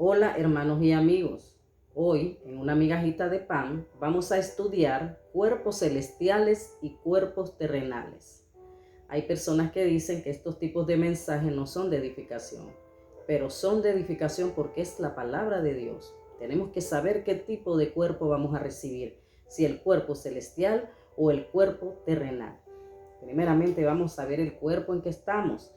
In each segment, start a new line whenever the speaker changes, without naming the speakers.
Hola hermanos y amigos, hoy en una migajita de pan vamos a estudiar cuerpos celestiales y cuerpos terrenales. Hay personas que dicen que estos tipos de mensajes no son de edificación, pero son de edificación porque es la palabra de Dios. Tenemos que saber qué tipo de cuerpo vamos a recibir, si el cuerpo celestial o el cuerpo terrenal. Primeramente vamos a ver el cuerpo en que estamos.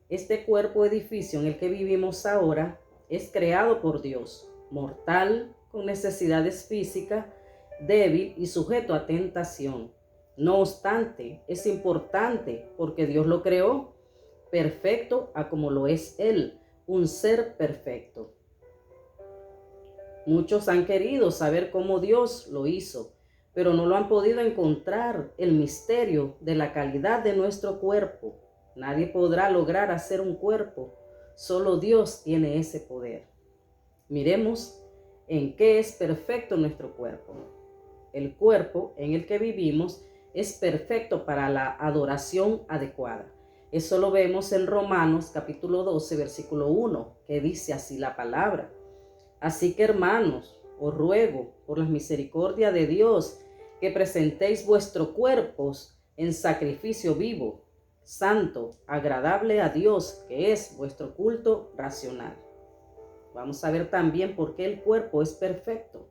Este cuerpo edificio en el que vivimos ahora es creado por Dios, mortal, con necesidades físicas, débil y sujeto a tentación. No obstante, es importante porque Dios lo creó, perfecto a como lo es Él, un ser perfecto. Muchos han querido saber cómo Dios lo hizo, pero no lo han podido encontrar el misterio de la calidad de nuestro cuerpo. Nadie podrá lograr hacer un cuerpo, solo Dios tiene ese poder. Miremos en qué es perfecto nuestro cuerpo. El cuerpo en el que vivimos es perfecto para la adoración adecuada. Eso lo vemos en Romanos capítulo 12, versículo 1, que dice así la palabra. Así que hermanos, os ruego por la misericordia de Dios que presentéis vuestros cuerpos en sacrificio vivo, santo, agradable a Dios, que es vuestro culto racional. Vamos a ver también por qué el cuerpo es perfecto.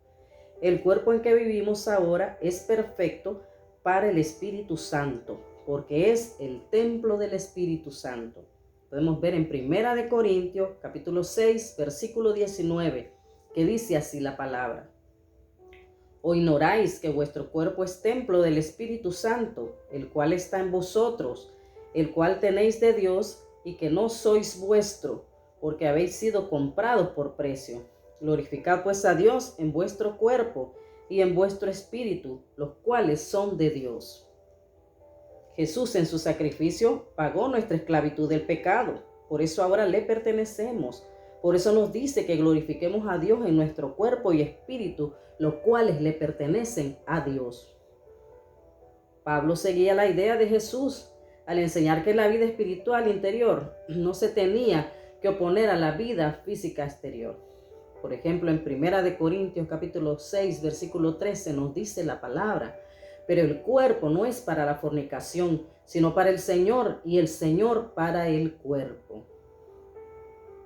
El cuerpo en que vivimos ahora es perfecto para el Espíritu Santo, porque es el templo del Espíritu Santo. Podemos ver en 1 Corintios capítulo 6, versículo 19, que dice así la palabra. ¿O ignoráis que vuestro cuerpo es templo del Espíritu Santo, el cual está en vosotros, el cual tenéis de Dios, y que no sois vuestro, porque habéis sido comprados por precio? Glorificad pues a Dios en vuestro cuerpo y en vuestro espíritu, los cuales son de Dios. Jesús en su sacrificio pagó nuestra esclavitud del pecado, por eso ahora le pertenecemos. Por eso nos dice que glorifiquemos a Dios en nuestro cuerpo y espíritu, los cuales le pertenecen a Dios. Pablo seguía la idea de Jesús al enseñar que la vida espiritual interior no se tenía que oponer a la vida física exterior. Por ejemplo, en 1 Corintios capítulo 6, versículo 13 nos dice la palabra: pero el cuerpo no es para la fornicación, sino para el Señor, y el Señor para el cuerpo.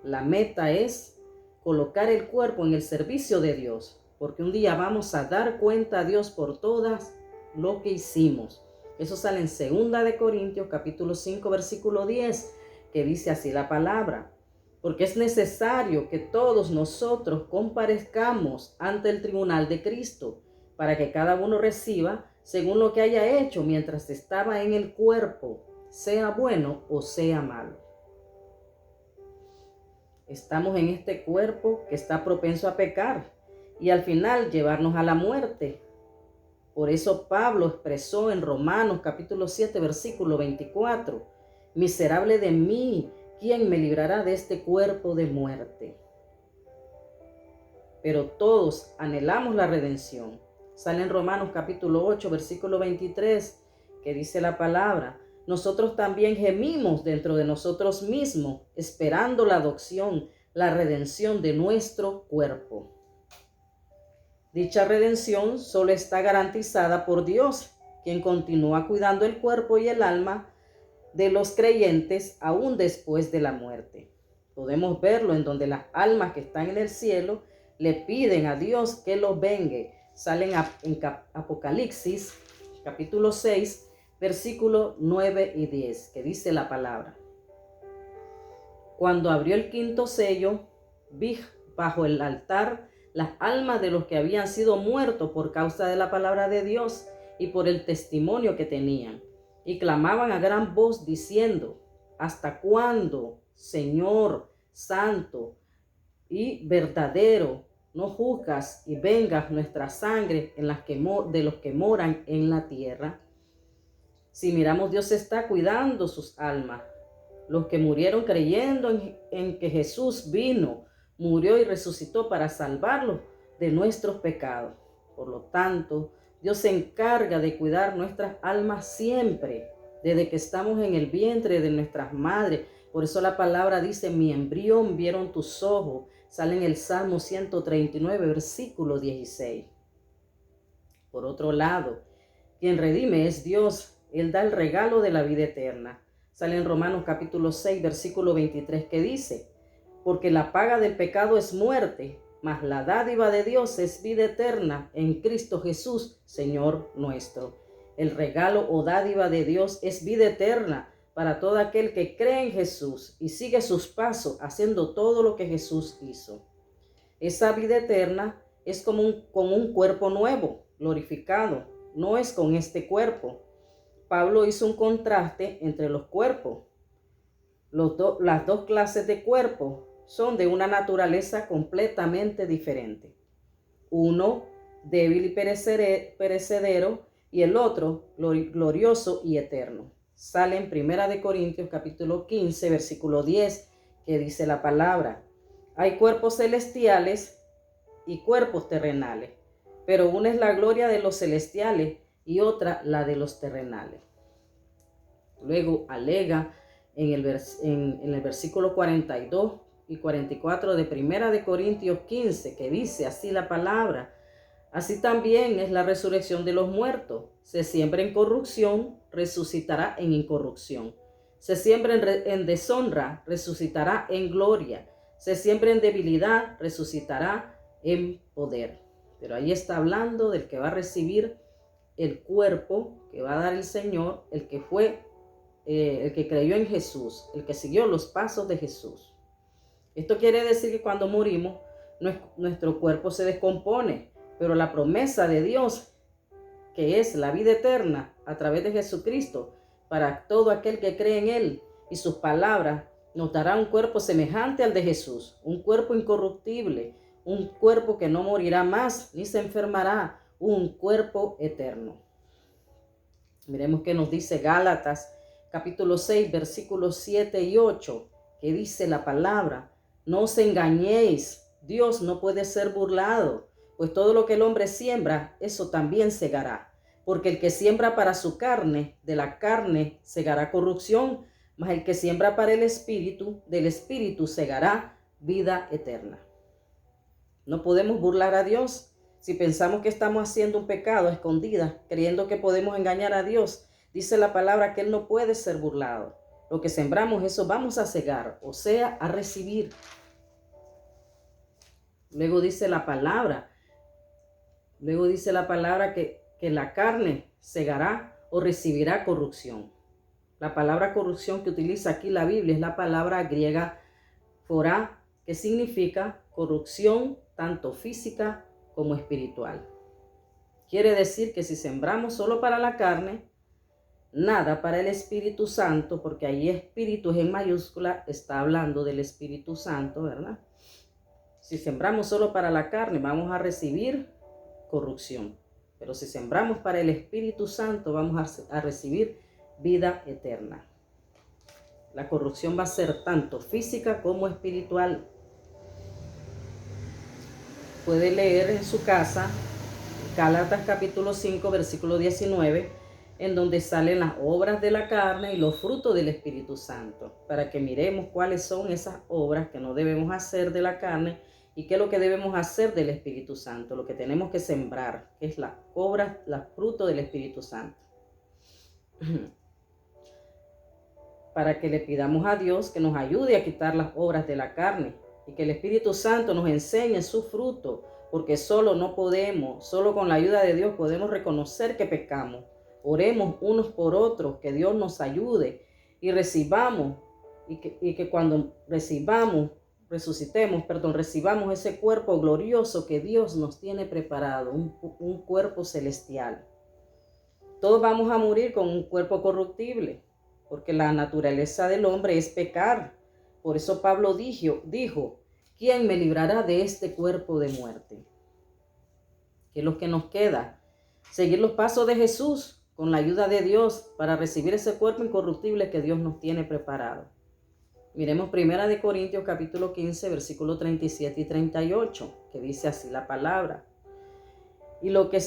La meta es colocar el cuerpo en el servicio de Dios, porque un día vamos a dar cuenta a Dios por todas lo que hicimos. Eso sale en 2 Corintios capítulo 5, versículo 10, que dice así la palabra. Porque es necesario que todos nosotros comparezcamos ante el tribunal de Cristo, para que cada uno reciba según lo que haya hecho mientras estaba en el cuerpo, sea bueno o sea malo. Estamos en este cuerpo que está propenso a pecar y al final llevarnos a la muerte. Por eso Pablo expresó en Romanos capítulo 7, versículo 24, miserable de mí, ¿quién me librará de este cuerpo de muerte? Pero todos anhelamos la redención. Sale en Romanos capítulo 8, versículo 23, que dice la palabra: nosotros también gemimos dentro de nosotros mismos, esperando la adopción, la redención de nuestro cuerpo. Dicha redención solo está garantizada por Dios, quien continúa cuidando el cuerpo y el alma de los creyentes aún después de la muerte. Podemos verlo en donde las almas que están en el cielo le piden a Dios que los vengue. Salen en Apocalipsis capítulo 6, versículos 9 y 10, que dice la palabra: cuando abrió el quinto sello, vi bajo el altar las almas de los que habían sido muertos por causa de la palabra de Dios y por el testimonio que tenían, y clamaban a gran voz diciendo: ¿hasta cuándo, Señor santo y verdadero, no juzgas y vengas nuestra sangre en de los que moran en la tierra? Si miramos, Dios está cuidando sus almas. Los que murieron creyendo en que Jesús vino, murió y resucitó para salvarlos de nuestros pecados. Por lo tanto, Dios se encarga de cuidar nuestras almas siempre, desde que estamos en el vientre de nuestras madres, Por eso la palabra dice, mi embrión vieron tus ojos. Sale en el Salmo 139, versículo 16. Por otro lado, quien redime es Dios. Él da el regalo de la vida eterna. Sale en Romanos capítulo 6, versículo 23, que dice, porque la paga del pecado es muerte, mas la dádiva de Dios es vida eterna en Cristo Jesús, Señor nuestro. El regalo o dádiva de Dios es vida eterna para todo aquel que cree en Jesús y sigue sus pasos haciendo todo lo que Jesús hizo. Esa vida eterna es como un cuerpo nuevo, glorificado, no es con este cuerpo. Pablo hizo un contraste entre los cuerpos. Las dos clases de cuerpo son de una naturaleza completamente diferente. Uno débil y perecedero y el otro glorioso y eterno. Sale en 1 Corintios capítulo 15, versículo 10, que dice la palabra, hay cuerpos celestiales y cuerpos terrenales, pero una es la gloria de los celestiales y otra la de los terrenales. Luego alega en el versículo 42 y 44 de 1 Corintios 15, que dice así la palabra, así también es la resurrección de los muertos. Se siembra en corrupción, resucitará en incorrupción. Se siembra en deshonra, resucitará en gloria. Se siembra en debilidad, resucitará en poder. Pero ahí está hablando del que va a recibir el cuerpo que va a dar el Señor, el que creyó en Jesús, el que siguió los pasos de Jesús. Esto quiere decir que cuando morimos, nuestro cuerpo se descompone, pero la promesa de Dios, que es la vida eterna a través de Jesucristo, para todo aquel que cree en Él y sus palabras, nos dará un cuerpo semejante al de Jesús, un cuerpo incorruptible, un cuerpo que no morirá más ni se enfermará, un cuerpo eterno. Miremos qué nos dice Gálatas capítulo 6, versículos 7 y 8, que dice la palabra, no os engañéis, Dios no puede ser burlado, pues todo lo que el hombre siembra, eso también segará. Porque el que siembra para su carne, de la carne segará corrupción, mas el que siembra para el espíritu, del espíritu segará vida eterna. No podemos burlar a Dios. Si pensamos que estamos haciendo un pecado a escondidas, creyendo que podemos engañar a Dios, dice la palabra que Él no puede ser burlado. Lo que sembramos, eso vamos a segar, o sea, a recibir. Luego dice la palabra que la carne segará o recibirá corrupción. La palabra corrupción que utiliza aquí la Biblia es la palabra griega forá, que significa corrupción tanto física como espiritual. Quiere decir que si sembramos solo para la carne, nada para el Espíritu Santo, porque ahí espíritu es en mayúscula, está hablando del Espíritu Santo, ¿verdad? Si sembramos solo para la carne, vamos a recibir corrupción. Pero si sembramos para el Espíritu Santo, vamos a recibir vida eterna. La corrupción va a ser tanto física como espiritual. Puede leer en su casa Gálatas capítulo 5, versículo 19, en donde salen las obras de la carne y los frutos del Espíritu Santo, para que miremos cuáles son esas obras que no debemos hacer de la carne y qué es lo que debemos hacer del Espíritu Santo, lo que tenemos que sembrar, que es la obra, los frutos del Espíritu Santo. Para que le pidamos a Dios que nos ayude a quitar las obras de la carne y que el Espíritu Santo nos enseñe su fruto, porque solo con la ayuda de Dios podemos reconocer que pecamos. Oremos unos por otros, que Dios nos ayude y recibamos, y que cuando recibamos ese cuerpo glorioso que Dios nos tiene preparado, un cuerpo celestial. Todos vamos a morir con un cuerpo corruptible, porque la naturaleza del hombre es pecar. Por eso Pablo dijo, ¿quién me librará de este cuerpo de muerte? ¿Qué es lo que nos queda? Seguir los pasos de Jesús con la ayuda de Dios para recibir ese cuerpo incorruptible que Dios nos tiene preparado. Miremos 1 Corintios capítulo 15, versículos 37 y 38, que dice así la palabra. Y lo que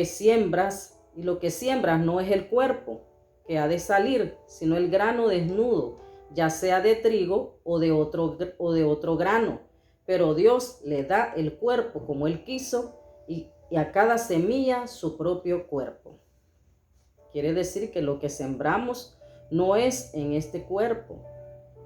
siembras no es el cuerpo que ha de salir, sino el grano desnudo, ya sea de trigo o de otro grano. Pero Dios le da el cuerpo como Él quiso y a cada semilla su propio cuerpo. Quiere decir que lo que sembramos no es en este cuerpo.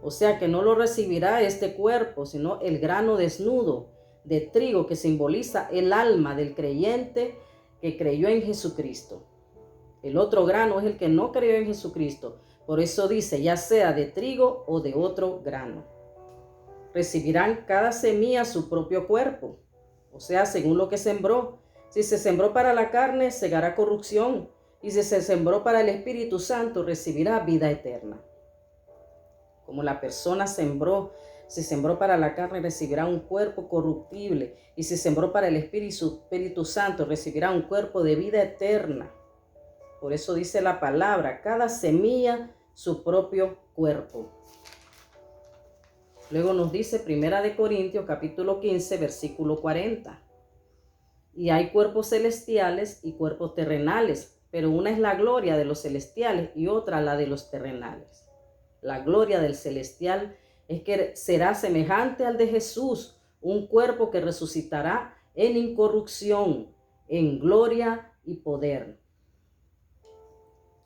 O sea que no lo recibirá este cuerpo, sino el grano desnudo de trigo que simboliza el alma del creyente que creyó en Jesucristo. El otro grano es el que no creyó en Jesucristo. Por eso dice, ya sea de trigo o de otro grano. Recibirán cada semilla su propio cuerpo, o sea, según lo que sembró. Si se sembró para la carne, segará corrupción, y si se sembró para el Espíritu Santo, recibirá vida eterna. Como la persona si sembró para la carne, recibirá un cuerpo corruptible, y si sembró para el Espíritu Santo, recibirá un cuerpo de vida eterna. Por eso dice la palabra, cada semilla su propio cuerpo. Luego nos dice 1 Corintios capítulo 15, versículo 40. Y hay cuerpos celestiales y cuerpos terrenales, pero una es la gloria de los celestiales y otra la de los terrenales. La gloria del celestial es que será semejante al de Jesús, un cuerpo que resucitará en incorrupción, en gloria y poder.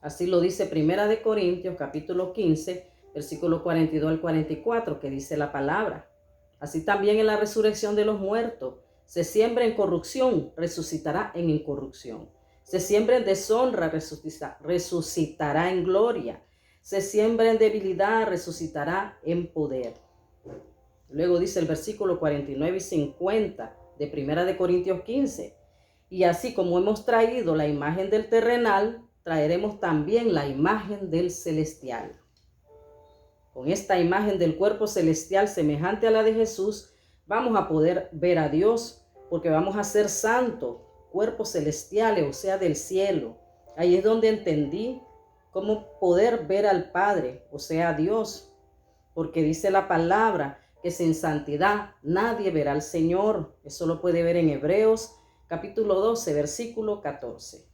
Así lo dice 1 Corintios capítulo 15, versículo 42 al 44, que dice la palabra. Así también en la resurrección de los muertos, se siembra en corrupción, resucitará en incorrupción. Se siembra en deshonra, resucitará en gloria. Se siembra en debilidad, resucitará en poder. Luego dice el versículo 49 y 50 de 1 Corintios 15. Y así como hemos traído la imagen del terrenal, traeremos también la imagen del celestial. Con esta imagen del cuerpo celestial semejante a la de Jesús, vamos a poder ver a Dios, porque vamos a ser santos, cuerpos celestiales, o sea, del cielo. Ahí es donde entendí cómo poder ver al Padre, o sea, a Dios, porque dice la palabra que sin santidad nadie verá al Señor. Eso lo puede ver en Hebreos capítulo 12, versículo 14.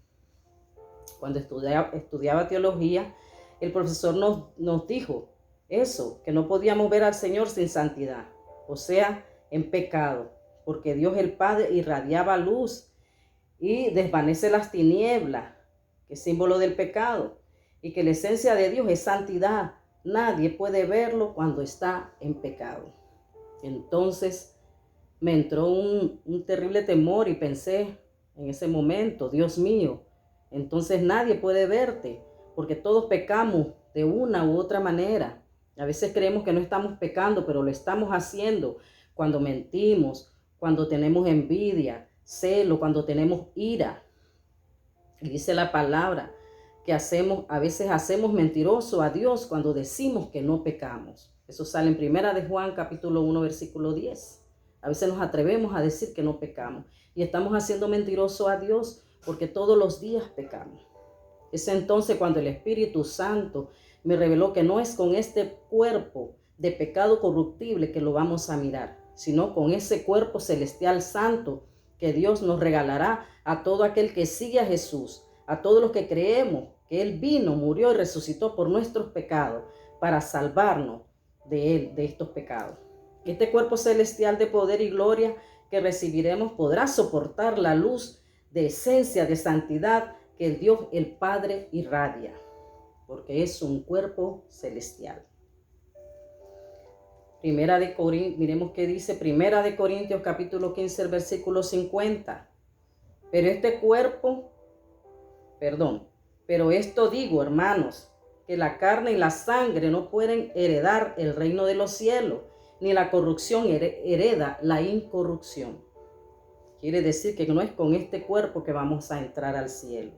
Cuando estudiaba teología, el profesor nos dijo eso, que no podíamos ver al Señor sin santidad, o sea, en pecado, porque Dios el Padre irradiaba luz y desvanece las tinieblas, que es símbolo del pecado, y que la esencia de Dios es santidad. Nadie puede verlo cuando está en pecado. Entonces me entró un terrible temor y pensé en ese momento, Dios mío, entonces nadie puede verte, porque todos pecamos de una u otra manera. A veces creemos que no estamos pecando, pero lo estamos haciendo cuando mentimos, cuando tenemos envidia, celo, cuando tenemos ira. Y dice la palabra que a veces hacemos mentiroso a Dios cuando decimos que no pecamos. Eso sale en 1 de Juan capítulo 1 versículo 10. A veces nos atrevemos a decir que no pecamos y estamos haciendo mentiroso a Dios porque todos los días pecamos. Es entonces cuando el Espíritu Santo me reveló que no es con este cuerpo de pecado corruptible que lo vamos a mirar, sino con ese cuerpo celestial santo que Dios nos regalará a todo aquel que sigue a Jesús, a todos los que creemos que Él vino, murió y resucitó por nuestros pecados para salvarnos de estos pecados. Este cuerpo celestial de poder y gloria que recibiremos podrá soportar la luz de esencia, de santidad que el Dios, el Padre, irradia, porque es un cuerpo celestial. Miremos qué dice 1 Corintios capítulo 15, el versículo 50. Pero esto digo, hermanos, que la carne y la sangre no pueden heredar el reino de los cielos, ni la corrupción hereda la incorrupción. Quiere decir que no es con este cuerpo que vamos a entrar al cielo.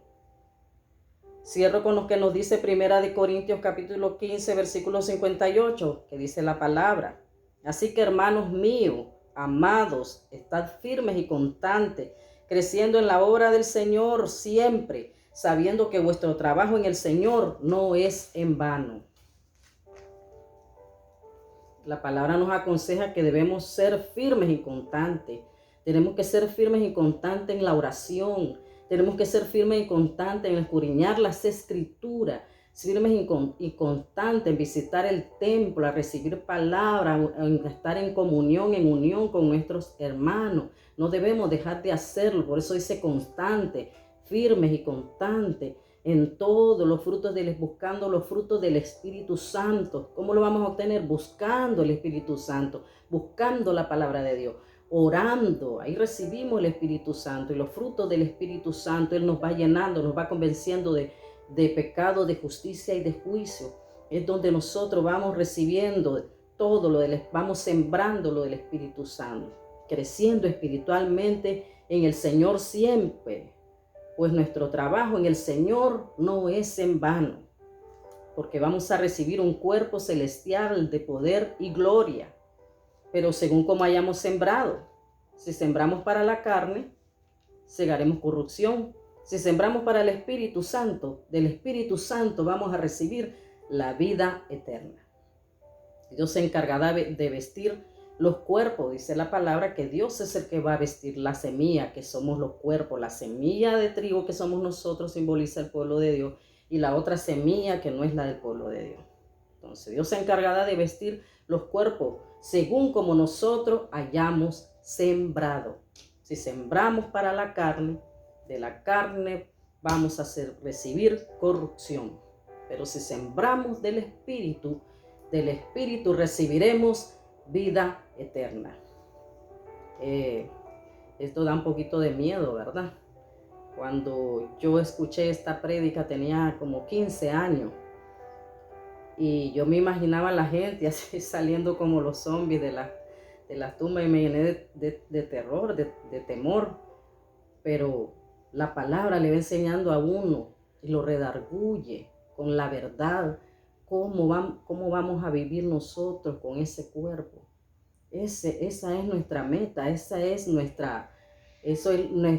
Cierro con lo que nos dice 1 Corintios capítulo 15, versículo 58, que dice la palabra. Así que, hermanos míos, amados, estad firmes y constantes, creciendo en la obra del Señor siempre, sabiendo que vuestro trabajo en el Señor no es en vano. La palabra nos aconseja que debemos ser firmes y constantes. Tenemos que ser firmes y constantes en la oración. Tenemos que ser firmes y constantes en escudriñar las Escrituras. firmes y constantes en visitar el templo, a recibir palabra, en estar en comunión, en unión con nuestros hermanos. No debemos dejar de hacerlo, por eso dice constante, firmes y constantes en todos los frutos buscando los frutos del Espíritu Santo. ¿Cómo lo vamos a obtener? Buscando el Espíritu Santo, buscando la palabra de Dios, orando. Ahí recibimos el Espíritu Santo y los frutos del Espíritu Santo. Él nos va llenando, nos va convenciendo de pecado, de justicia y de juicio. Es donde nosotros vamos recibiendo todo vamos sembrando lo del Espíritu Santo, creciendo espiritualmente en el Señor siempre. Pues nuestro trabajo en el Señor no es en vano, porque vamos a recibir un cuerpo celestial de poder y gloria, pero según como hayamos sembrado. Si sembramos para la carne, segaremos corrupción. Si sembramos para el Espíritu Santo, del Espíritu Santo vamos a recibir la vida eterna. Dios se encargará de vestir los cuerpos, dice la palabra, que Dios es el que va a vestir la semilla, que somos los cuerpos. La semilla de trigo que somos nosotros simboliza el pueblo de Dios, y la otra semilla que no es la del pueblo de Dios. Entonces Dios se encargará de vestir los cuerpos según como nosotros hayamos sembrado. Si sembramos para la carne, de la carne vamos a recibir corrupción. Pero si sembramos del Espíritu recibiremos vida eterna. Esto da un poquito de miedo, ¿verdad? Cuando yo escuché esta prédica tenía como 15 años. Y yo me imaginaba a la gente así saliendo como los zombies de las tumbas, y me llené de terror, de temor. Pero la palabra le va enseñando a uno y lo redarguye con la verdad. ¿Cómo vamos a vivir nosotros con ese cuerpo? Esa es nuestra meta, eso es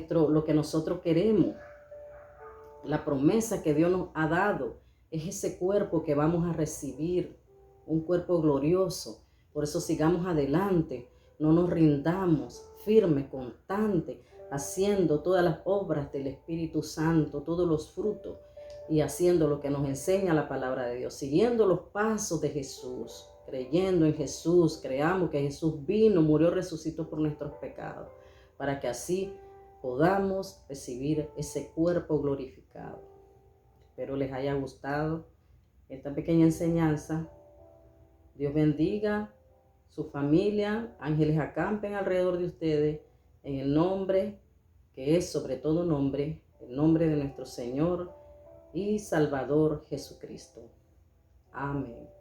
lo que nosotros queremos. La promesa que Dios nos ha dado es ese cuerpo que vamos a recibir, un cuerpo glorioso. Por eso sigamos adelante, no nos rindamos, firmes, constantes, haciendo todas las obras del Espíritu Santo, todos los frutos, y haciendo lo que nos enseña la palabra de Dios, siguiendo los pasos de Jesús, creyendo en Jesús. Creamos que Jesús vino, murió, resucitó por nuestros pecados, para que así podamos recibir ese cuerpo glorificado. Espero les haya gustado esta pequeña enseñanza. Dios bendiga su familia, ángeles acampen alrededor de ustedes, en el nombre que es sobre todo nombre, el nombre de nuestro Señor y Salvador Jesucristo. Amén.